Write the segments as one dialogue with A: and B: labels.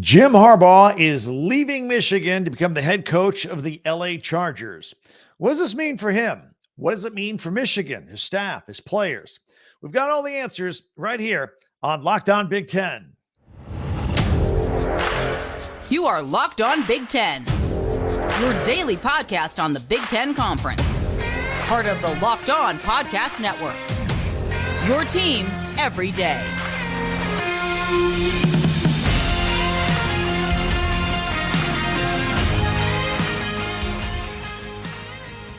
A: Jim Harbaugh is leaving Michigan to become the head coach of the LA Chargers. What does this mean for him? What does it mean for Michigan, his staff, his players? We've got all the answers right here on Locked On Big Ten.
B: You are Locked On Big Ten, your daily podcast on the Big Ten Conference. Part of the Locked On Podcast Network. Your team every day.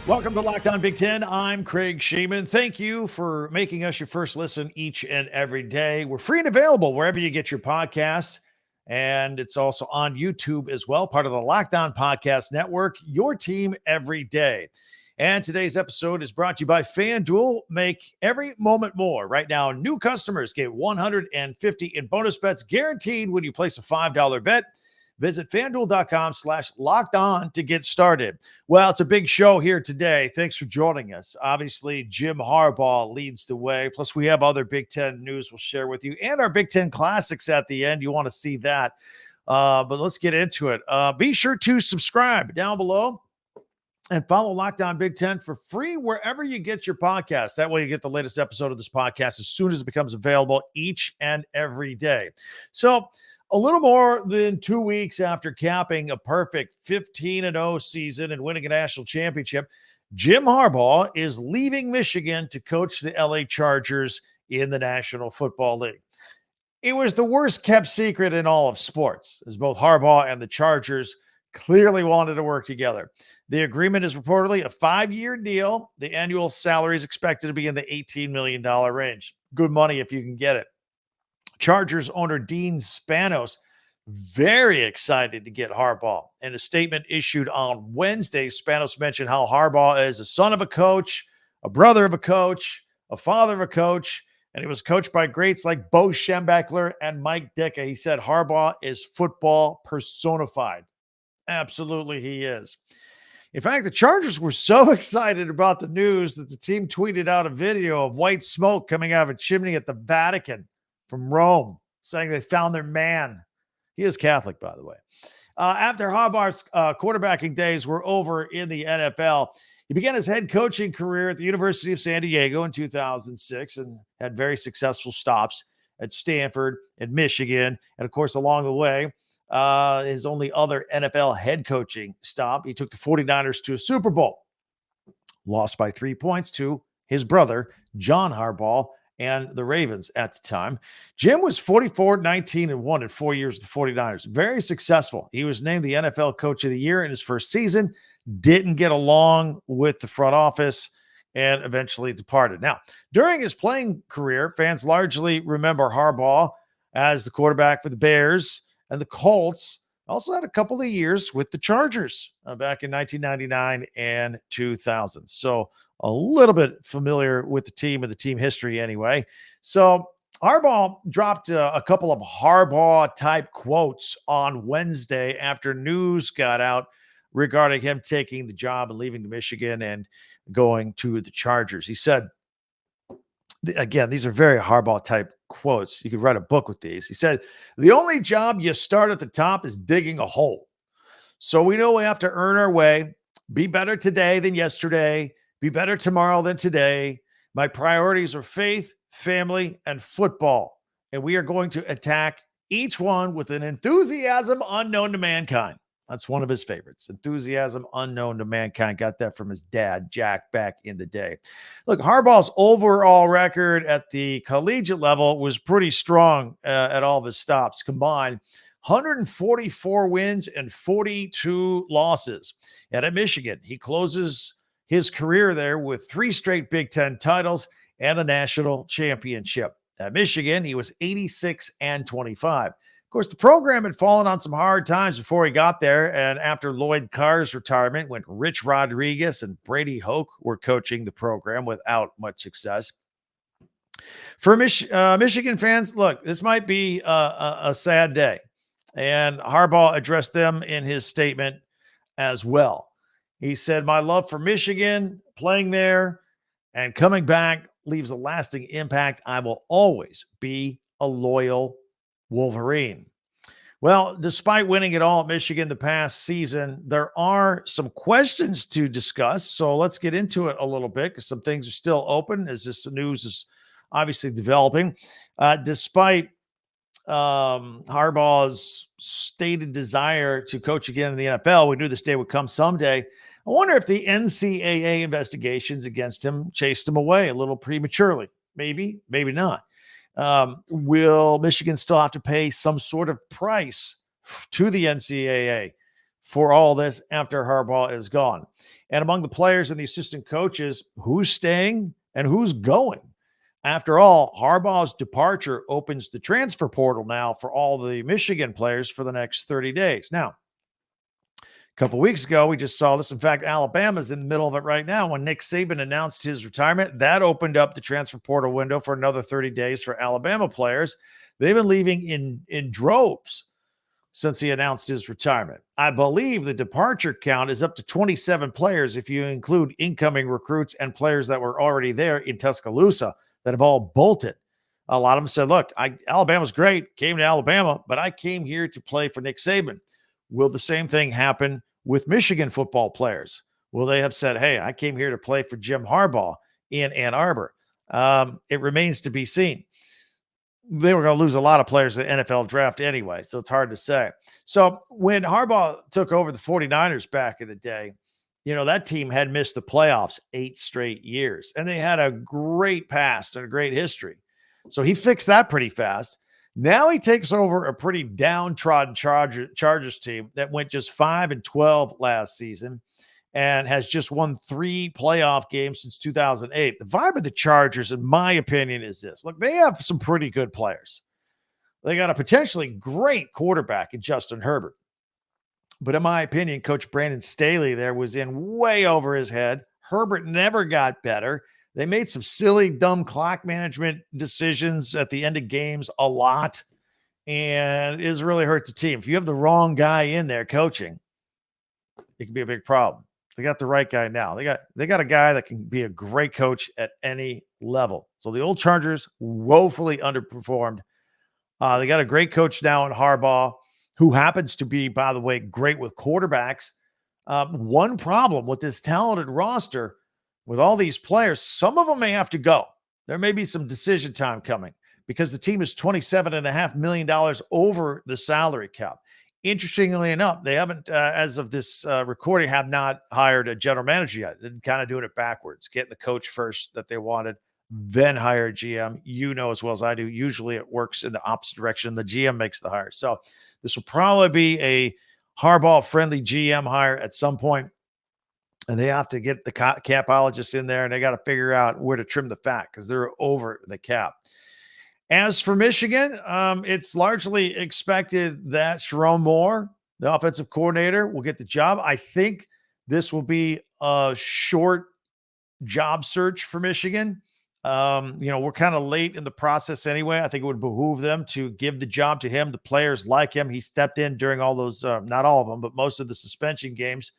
A: Welcome to Locked On Big Ten. I'm Craig Shaman. Thank you for making us your first listen each and every day. We're free and available wherever you get your podcasts. And it's also on YouTube as well, part of the Locked On Podcast Network, your team every day. And today's episode is brought to you by FanDuel. Make every moment more. Right now, new customers get $150 in bonus bets guaranteed when you place a $5 bet. Visit FanDuel.com/locked-on to get started. Well, it's a big show here today. Thanks for joining us. Obviously, Jim Harbaugh leads the way. Plus, we have other Big Ten news we'll share with you and our Big Ten classics at the end. You want to see that. But let's get into it. Be sure to subscribe down below and follow Locked On Big Ten for free wherever you get your podcast. That way you get the latest episode of this podcast as soon as it becomes available each and every day. So, a little more than 2 weeks after capping a perfect 15-0 season and winning a national championship, Jim Harbaugh is leaving Michigan to coach the LA Chargers in the National Football League. It was the worst kept secret in all of sports, as both Harbaugh and the Chargers clearly wanted to work together. The agreement is reportedly a 5-year deal. The annual salary is expected to be in the $18 million range. Good money if you can get it. Chargers owner Dean Spanos very excited to get Harbaugh. In a statement issued on Wednesday, Spanos mentioned how Harbaugh is a son of a coach, a brother of a coach, a father of a coach, and he was coached by greats like Bo Schembechler and Mike Ditka. He said Harbaugh is football personified. Absolutely, he is. In fact, the Chargers were so excited about the news that the team tweeted out a video of white smoke coming out of a chimney at the Vatican from Rome, saying they found their man. He is Catholic, by the way. After Harbaugh's quarterbacking days were over in the NFL, he began his head coaching career at the University of San Diego in 2006 and had very successful stops at Stanford and Michigan. And, of course, along the way, his only other NFL head coaching stop, he took the 49ers to a Super Bowl, lost by 3 points to his brother, John Harbaugh, and the Ravens at the time. Jim was 44-19-1 in 4 years with the 49ers. Very successful. He was named the NFL Coach of the Year in his first season, didn't get along with the front office, and eventually departed. Now, during his playing career, fans largely remember Harbaugh as the quarterback for the Bears and the Colts. Also had a couple of years with the Chargers back in 1999 and 2000. So a little bit familiar with the team and the team history anyway. So Harbaugh dropped a couple of Harbaugh-type quotes on Wednesday after news got out regarding him taking the job and leaving Michigan and going to the Chargers. He said, again, these are very Harbaugh-type quotes. You could write a book with these. He said, the only job you start at the top is digging a hole. So we know we have to earn our way, be better today than yesterday, be better tomorrow than today. My priorities are faith, family, and football. And we are going to attack each one with an enthusiasm unknown to mankind. That's one of his favorites. Enthusiasm unknown to mankind. Got that from his dad, Jack, back in the day. Look, Harbaugh's overall record at the collegiate level was pretty strong at all of his stops combined. 144 wins and 42 losses. And at Michigan, he closes his career there with 3 straight Big Ten titles and a national championship. At Michigan, he was 86-25. Of course, the program had fallen on some hard times before he got there, and after Lloyd Carr's retirement, when Rich Rodriguez and Brady Hoke were coaching the program without much success. For Michigan fans, look, this might be a sad day, and Harbaugh addressed them in his statement as well. He said, my love for Michigan, playing there, and coming back leaves a lasting impact. I will always be a loyal Wolverine. Well, despite winning it all at Michigan the past season, there are some questions to discuss. So let's get into it a little bit because some things are still open as this news is obviously developing. Despite Harbaugh's stated desire to coach again in the NFL, we knew this day would come someday. I wonder if the NCAA investigations against him chased him away a little prematurely. Maybe, maybe not. Will Michigan still have to pay some sort of price to the NCAA for all this after Harbaugh is gone? And among the players and the assistant coaches, who's staying and who's going? After all, Harbaugh's departure opens the transfer portal now for all the Michigan players for the next 30 days. Now, a couple weeks ago, we just saw this. In fact, Alabama's in the middle of it right now. When Nick Saban announced his retirement, that opened up the transfer portal window for another 30 days for Alabama players. They've been leaving in droves since he announced his retirement. I believe the departure count is up to 27 players if you include incoming recruits and players that were already there in Tuscaloosa that have all bolted. A lot of them said, look, Alabama's great, came to Alabama, but I came here to play for Nick Saban. Will the same thing happen with Michigan football players? Will they have said, hey, I came here to play for Jim Harbaugh in Ann Arbor? It remains to be seen. They were going to lose a lot of players in the NFL draft anyway, so it's hard to say. So when Harbaugh took over the 49ers back in the day, that team had missed the playoffs 8 straight years, and they had a great past and a great history. So he fixed that pretty fast. Now he takes over a pretty downtrodden Chargers team that went just 5-12 last season and has just won 3 playoff games since 2008. The vibe of the Chargers, in my opinion, is this. Look, they have some pretty good players. They got a potentially great quarterback in Justin Herbert. But in my opinion, Coach Brandon Staley there was in way over his head. Herbert never got better. They made some silly, dumb clock management decisions at the end of games a lot, and it has really hurt the team. If you have the wrong guy in there coaching, it can be a big problem. They got the right guy now. They got a guy that can be a great coach at any level. So the old Chargers woefully underperformed. They got a great coach now in Harbaugh, who happens to be, by the way, great with quarterbacks. One problem with this talented roster, with all these players, some of them may have to go. There may be some decision time coming because the team is $27.5 million over the salary cap. Interestingly enough, they haven't, as of this recording, have not hired a general manager yet. They're kind of doing it backwards, getting the coach first that they wanted, then hire a GM. You know as well as I do, usually it works in the opposite direction. The GM makes the hire. So this will probably be a Harbaugh-friendly GM hire at some point. And they have to get the capologists in there, and they got to figure out where to trim the fat because they're over the cap. As for Michigan, it's largely expected that Sherrone Moore, the offensive coordinator, will get the job. I think this will be a short job search for Michigan. We're kind of late in the process anyway. I think it would behoove them to give the job to him. The players like him. He stepped in during all those, not all of them, but most of the suspension games.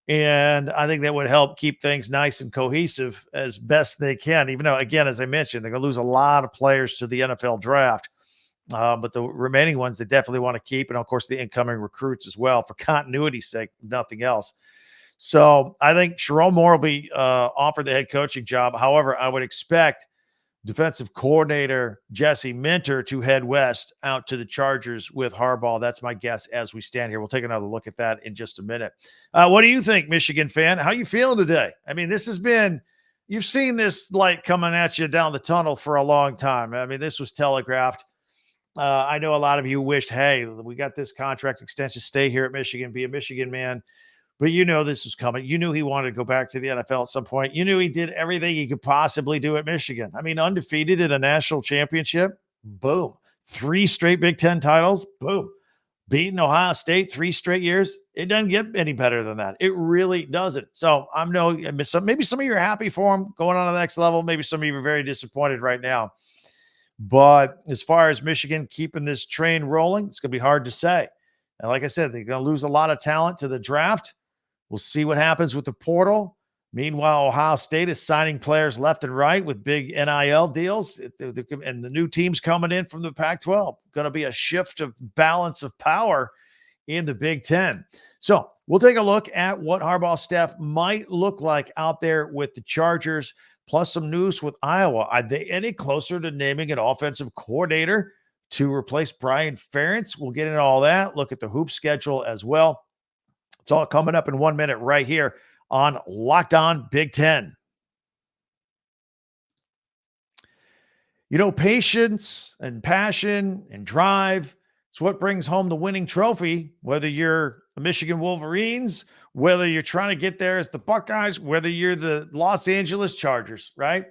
A: And I think that would help keep things nice and cohesive as best they can, even though, again, as I mentioned, they're going to lose a lot of players to the NFL draft. But the remaining ones they definitely want to keep. And, of course, the incoming recruits as well for continuity's sake, nothing else. So I think Sherrone Moore will be offered the head coaching job. However, I would expect defensive coordinator Jesse Minter to head west out to the Chargers with Harbaugh. That's my guess as we stand here. We'll take another look at that in just a minute. What do you think, Michigan fan? How you feeling today? I mean, this has been – you've seen this light coming at you down the tunnel for a long time. I mean, this was telegraphed. I know a lot of you wished, hey, we got this contract extension, stay here at Michigan, be a Michigan man. But you know this was coming. You knew he wanted to go back to the NFL at some point. You knew he did everything he could possibly do at Michigan. I mean, undefeated in a national championship. Boom. 3 straight Big Ten titles. Boom. Beating Ohio State 3 straight years. It doesn't get any better than that. It really doesn't. So maybe some of you are happy for him going on to the next level. Maybe some of you are very disappointed right now. But as far as Michigan keeping this train rolling, it's going to be hard to say. And like I said, they're going to lose a lot of talent to the draft. We'll see what happens with the portal. Meanwhile, Ohio State is signing players left and right with big NIL deals, and the new teams coming in from the Pac-12. Going to be a shift of balance of power in the Big Ten. So we'll take a look at what Harbaugh's staff might look like out there with the Chargers, plus some news with Iowa. Are they any closer to naming an offensive coordinator to replace Brian Ferentz? We'll get into all that, look at the hoop schedule as well. It's all coming up in 1 minute right here on Locked On Big Ten. You know, patience and passion and drive, it's what brings home the winning trophy, whether you're the Michigan Wolverines, whether you're trying to get there as the Buckeyes, whether you're the Los Angeles Chargers, right?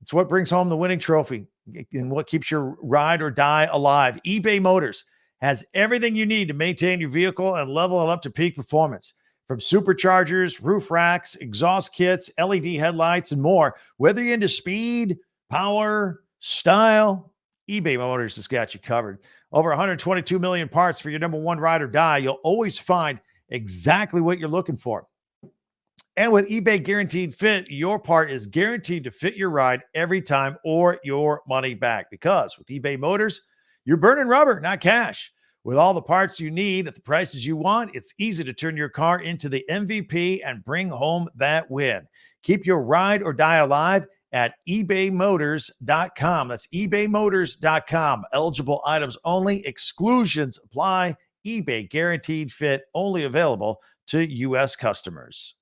A: It's what brings home the winning trophy and what keeps your ride or die alive. eBay Motors has everything you need to maintain your vehicle and level it up to peak performance. From superchargers, roof racks, exhaust kits, LED headlights, and more. Whether you're into speed, power, style, eBay Motors has got you covered. Over 122 million parts for your number one ride or die. You'll always find exactly what you're looking for. And with eBay Guaranteed Fit, your part is guaranteed to fit your ride every time or your money back. Because with eBay Motors, you're burning rubber, not cash. With all the parts you need at the prices you want, it's easy to turn your car into the MVP and bring home that win. Keep your ride or die alive at ebaymotors.com. That's ebaymotors.com. Eligible items only. Exclusions apply. eBay Guaranteed Fit, only available to U.S. customers.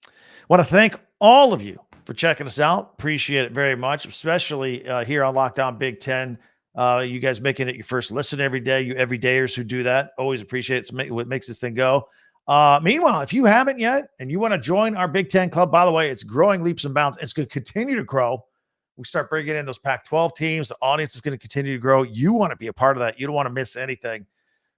A: I want to thank all of you for checking us out. Appreciate it very much, especially here on Locked On Big Ten. You guys making it your first listen every day, you everydayers who do that. Always appreciate it. It's what makes this thing go. Meanwhile, if you haven't yet and you want to join our Big Ten club, by the way, it's growing leaps and bounds. It's going to continue to grow. We start bringing in those Pac-12 teams. The audience is going to continue to grow. You want to be a part of that. You don't want to miss anything.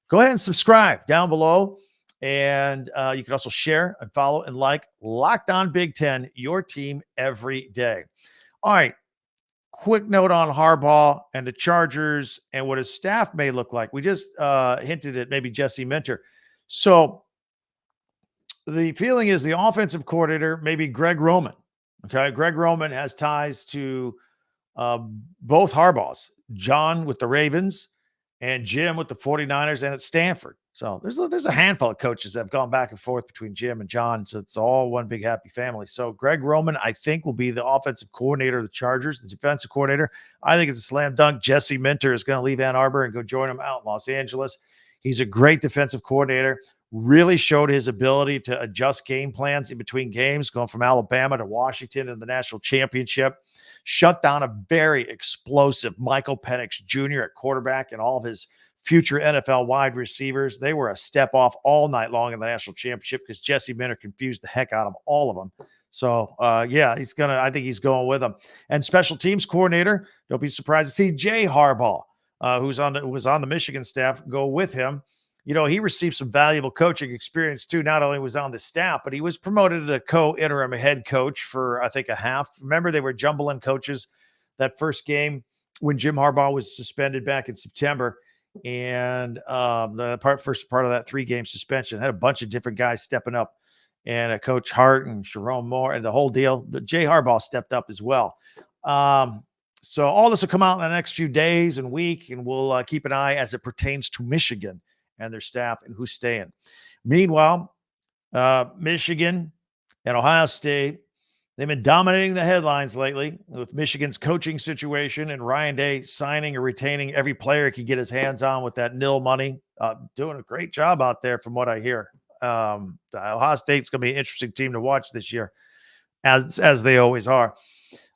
A: Go ahead and subscribe down below. And you can also share and follow and like Locked On Big Ten, your team every day. All right. Quick note on Harbaugh and the Chargers and what his staff may look like. We just hinted at maybe Jesse Minter. So the feeling is the offensive coordinator, maybe Greg Roman. Okay. Greg Roman has ties to both Harbaughs, John with the Ravens and Jim with the 49ers and at Stanford. So there's a handful of coaches that have gone back and forth between Jim and John. So it's all one big happy family. So Greg Roman, I think, will be the offensive coordinator of the Chargers. The defensive coordinator, I think it's a slam dunk. Jesse Minter is going to leave Ann Arbor and go join him out in Los Angeles. He's a great defensive coordinator. Really showed his ability to adjust game plans in between games, going from Alabama to Washington in the national championship. Shut down a very explosive Michael Penix Jr. at quarterback and all of his future NFL wide receivers. They were a step off all night long in the national championship because Jesse Minter confused the heck out of all of them. So, I think he's going with them. And special teams coordinator, don't be surprised to see Jay Harbaugh, who was on the Michigan staff, go with him. You know, he received some valuable coaching experience too. Not only was on the staff, but he was promoted to co-interim head coach for, I think, a half. Remember, they were jumbling coaches that first game when Jim Harbaugh was suspended back in September. And first part of that 3-game suspension had a bunch of different guys stepping up, and Coach Hart and Sherrone Moore and the whole deal. But Jay Harbaugh stepped up as well. So all this will come out in the next few days and week, and we'll keep an eye as it pertains to Michigan and their staff and who's staying. Meanwhile, Michigan and Ohio State, they've been dominating the headlines lately with Michigan's coaching situation and Ryan Day signing or retaining every player he could get his hands on with that nil money. Doing a great job out there from what I hear. Ohio State's going to be an interesting team to watch this year, as they always are.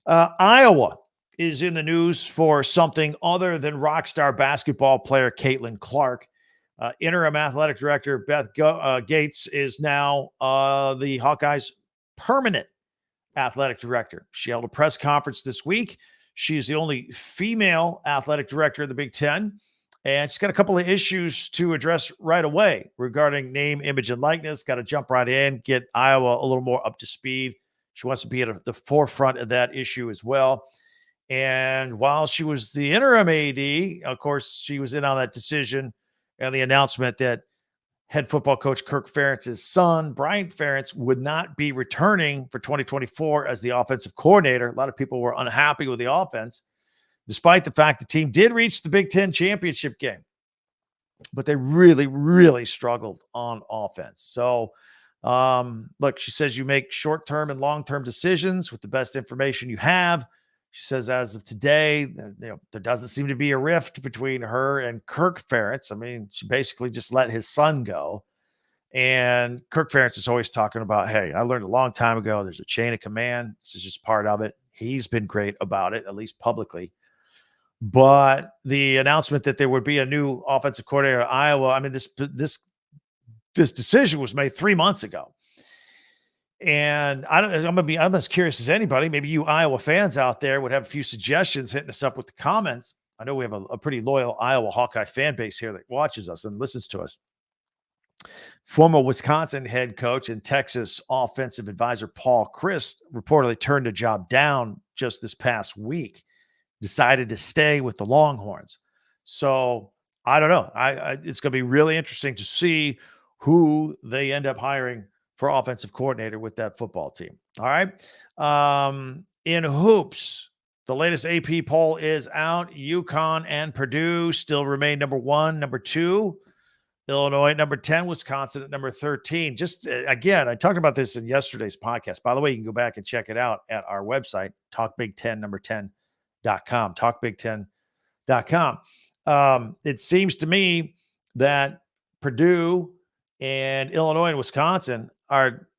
A: Iowa is in the news for something other than rock star basketball player Caitlin Clark. Interim athletic director Beth Gates is now the Hawkeyes' permanent athletic director. She held a press conference this week. She's the only female athletic director of the Big Ten, and she's got a couple of issues to address right away regarding name, image, and likeness. Got to jump right in, get Iowa a little more up to speed. She wants to be at the forefront of that issue as well. And while she was the interim AD, of course, she was in on that decision and the announcement that head football coach Kirk Ferentz's son, Brian Ferentz, would not be returning for 2024 as the offensive coordinator. A lot of people were unhappy with the offense, despite the fact the team did reach the Big Ten championship game. But they really, really struggled on offense. So, look, she says you make short-term and long-term decisions with the best information you have. She says, as of today, there doesn't seem to be a rift between her and Kirk Ferentz. I mean, she basically just let his son go. And Kirk Ferentz is always talking about, hey, I learned a long time ago, there's a chain of command. This is just part of it. He's been great about it, at least publicly. But the announcement that there would be a new offensive coordinator at Iowa, I mean, this decision was made 3 months ago. And I'm as curious as anybody. Maybe you Iowa fans out there would have a few suggestions, hitting us up with the comments. I know we have a pretty loyal Iowa Hawkeye fan base here that watches us and listens to us. Former Wisconsin head coach and Texas offensive advisor Paul Chryst reportedly turned a job down just this past week, decided to stay with the Longhorns. So I don't know. It's going to be really interesting to see who they end up hiring for offensive coordinator with that football team. All right. In hoops, the latest AP poll is out. UConn and Purdue still remain number 1, number 2. Illinois at number 10, Wisconsin at number 13. Just again, I talked about this in yesterday's podcast. By the way, you can go back and check it out at our website, talkbig10.com, talkbig10.com. It seems to me that Purdue and Illinois and Wisconsin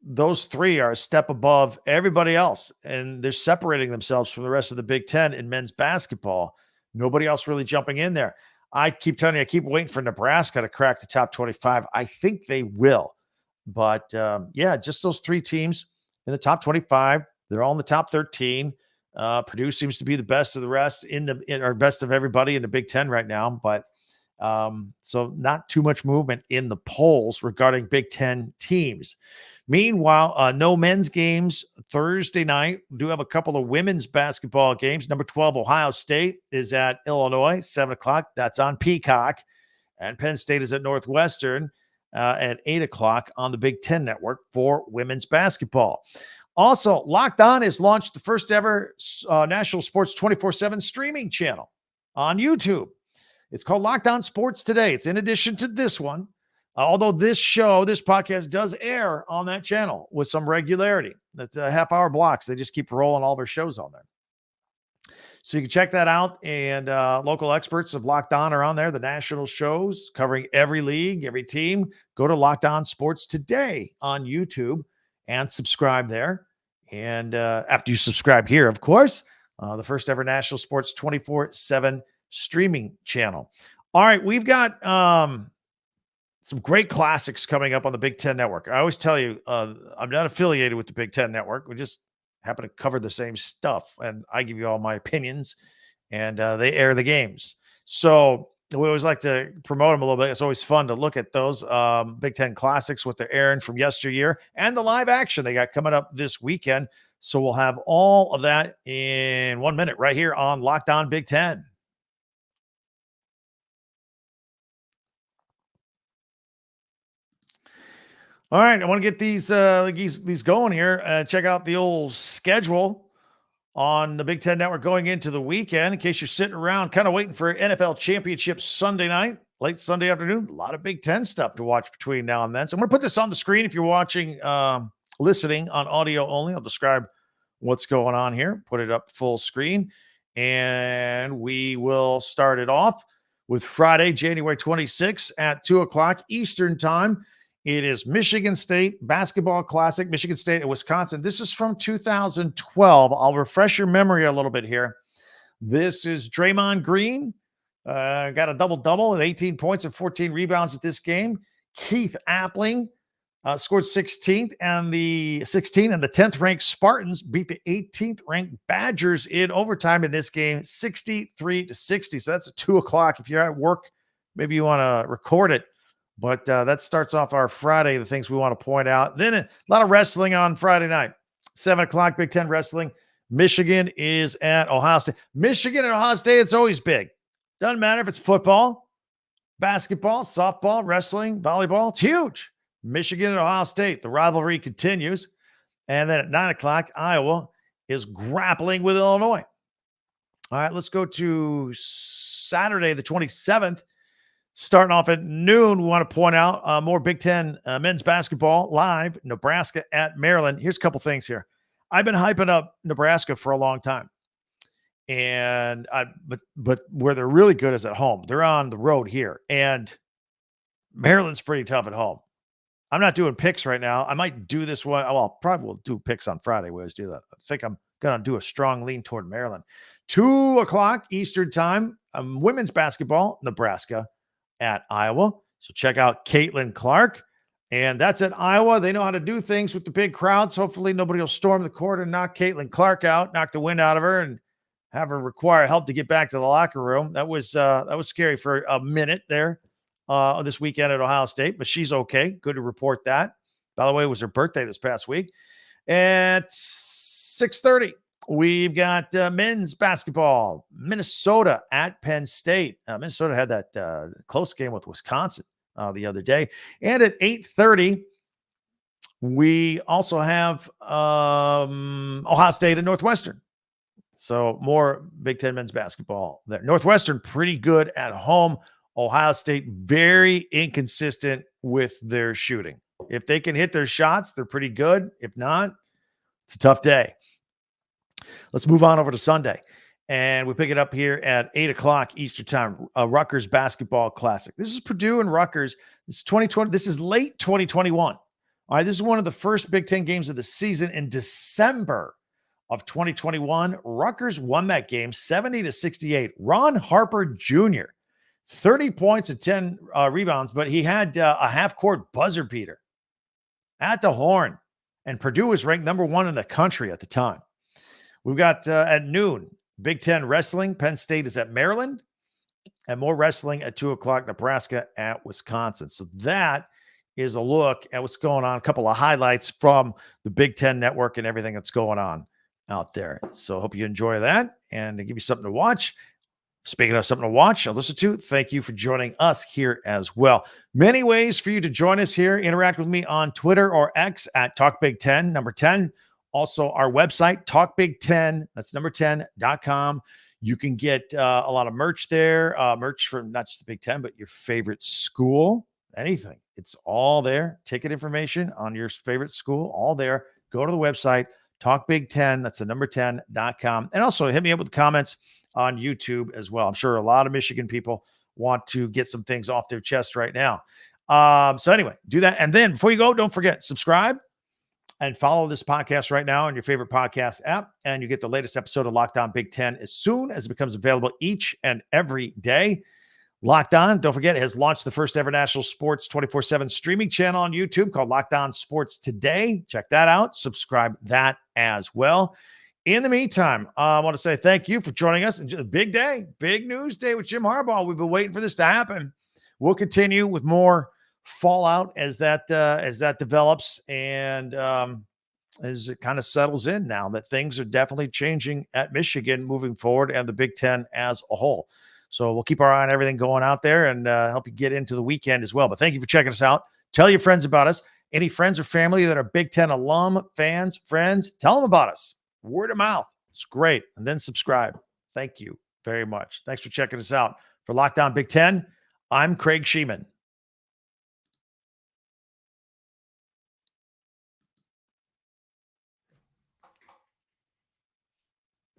A: those three are a step above everybody else, and they're separating themselves from the rest of the Big Ten in men's basketball. Nobody else really jumping in there. I keep telling you, I keep waiting for Nebraska to crack the top 25. I think they will. But, just those three teams in the top 25. They're all in the top 13. Purdue seems to be the best of the rest or best of everybody in the Big Ten right now. But so not too much movement in the polls regarding Big Ten teams. Meanwhile, no men's games Thursday night. We do have a couple of women's basketball games. Number 12, Ohio State is at Illinois, 7 o'clock. That's on Peacock. And Penn State is at Northwestern at 8 o'clock on the Big Ten Network for women's basketball. Also, Locked On has launched the first ever national sports 24/7 streaming channel on YouTube. It's called Locked On Sports Today. It's in addition to this one. Although this podcast does air on that channel with some regularity. That's half-hour blocks. They just keep rolling all their shows on there. So you can check that out. And local experts of Locked On are on there. The national shows covering every league, every team. Go to Locked On Sports Today on YouTube and subscribe there. And after you subscribe here, of course, the first ever national sports 24/7 streaming channel. All right, we've got some great classics coming up on the Big Ten Network. I always tell you, I'm not affiliated with the Big Ten Network. We just happen to cover the same stuff, and I give you all my opinions, and they air the games. So we always like to promote them a little bit. It's always fun to look at those Big Ten classics, what they're airing from yesteryear, and the live action they got coming up this weekend. So we'll have all of that in 1 minute right here on Locked On Big Ten. All right, I want to get these going here. Check out the old schedule on the Big Ten Network going into the weekend. In case you're sitting around kind of waiting for NFL Championship Sunday night, late Sunday afternoon, a lot of Big Ten stuff to watch between now and then. So I'm going to put this on the screen if you're watching, listening on audio only. I'll describe what's going on here, put it up full screen, and we will start it off with Friday, January 26th at 2 o'clock Eastern Time. It is Michigan State Basketball Classic, Michigan State and Wisconsin. This is from 2012. I'll refresh your memory a little bit here. This is Draymond Green. Got a double-double with 18 points and 14 rebounds at this game. Keith Appling scored 16th, and the 10th-ranked Spartans beat the 18th-ranked Badgers in overtime in this game, 63-60. So that's at 2 o'clock. If you're at work, maybe you want to record it. But that starts off our Friday, the things we want to point out. Then a lot of wrestling on Friday night. 7 o'clock, Big Ten wrestling. Michigan is at Ohio State. Michigan and Ohio State, it's always big. Doesn't matter if it's football. basketball, softball, wrestling, volleyball. It's huge. Michigan and Ohio State. The rivalry continues. And then at 9 o'clock, Iowa is grappling with Illinois. All right, let's go to Saturday, the 27th. Starting off at noon, we want to point out more Big Ten men's basketball live, Nebraska at Maryland. Here's a couple things here. I've been hyping up Nebraska for a long time. But where they're really good is at home. They're on the road here. And Maryland's pretty tough at home. I'm not doing picks right now. I might do this one. Well, probably will do picks on Friday. We always do that. I think I'm going to do a strong lean toward Maryland. 2 o'clock Eastern time, women's basketball, Nebraska at Iowa. So check out Caitlin Clark. And that's at Iowa. They know how to do things with the big crowds. Hopefully nobody will storm the court and knock Caitlin Clark out, knock the wind out of her, and have her require help to get back to the locker room. That was scary for a minute there this weekend at Ohio State, but she's okay. Good to report that. By the way, it was her birthday this past week. At 6:30, we've got men's basketball, Minnesota at Penn State. Minnesota had that close game with Wisconsin the other day. And at 8:30, we also have Ohio State and Northwestern. So more Big Ten men's basketball there. Northwestern pretty good at home. Ohio State very inconsistent with their shooting. If they can hit their shots, they're pretty good. If not, it's a tough day. Let's move on over to Sunday. And we pick it up here at 8 o'clock Eastern time. Rutgers Basketball Classic. This is Purdue and Rutgers. This is 2020. This is late 2021. All right, this is one of the first Big Ten games of the season in December of 2021. Rutgers won that game 70-68. Ron Harper Jr., 30 points and 10 rebounds, but he had a half-court buzzer beater at the horn. And Purdue was ranked number 1 in the country at the time. We've got at noon, Big Ten wrestling. Penn State is at Maryland. And more wrestling at 2 o'clock, Nebraska at Wisconsin. So that is a look at what's going on, a couple of highlights from the Big Ten Network and everything that's going on out there. So I hope you enjoy that and to give you something to watch. Speaking of something to watch and listen to, thank you for joining us here as well. Many ways for you to join us here. Interact with me on Twitter or X at TalkBig10, number 10. Also, our website, TalkBig10, that's number 10.com. You can get a lot of merch there, merch from not just the Big Ten, but your favorite school, anything. It's all there. Ticket information on your favorite school, all there. Go to the website, TalkBig10, that's the number 10.com. And also hit me up with comments on YouTube as well. I'm sure a lot of Michigan people want to get some things off their chest right now. So anyway, do that. And then before you go, don't forget, subscribe and follow this podcast right now on your favorite podcast app. And you get the latest episode of Locked On Big Ten as soon as it becomes available each and every day. Locked On, don't forget, has launched the first ever national sports 24/7 streaming channel on YouTube called Locked On Sports Today. Check that out. Subscribe that as well. In the meantime, I want to say thank you for joining us. A big day, big news day with Jim Harbaugh. We've been waiting for this to happen. We'll continue with more fallout as that develops and as it kind of settles in now that things are definitely changing at Michigan moving forward and the Big Ten as a whole. So we'll keep our eye on everything going out there and help you get into the weekend as well. But thank you for checking us out. Tell your friends about us. Any friends or family that are Big Ten alum, fans, friends, tell them about us. Word of mouth. It's great. And then subscribe. Thank you very much. Thanks for checking us out. For Locked On Big Ten, I'm Craig Sheeman.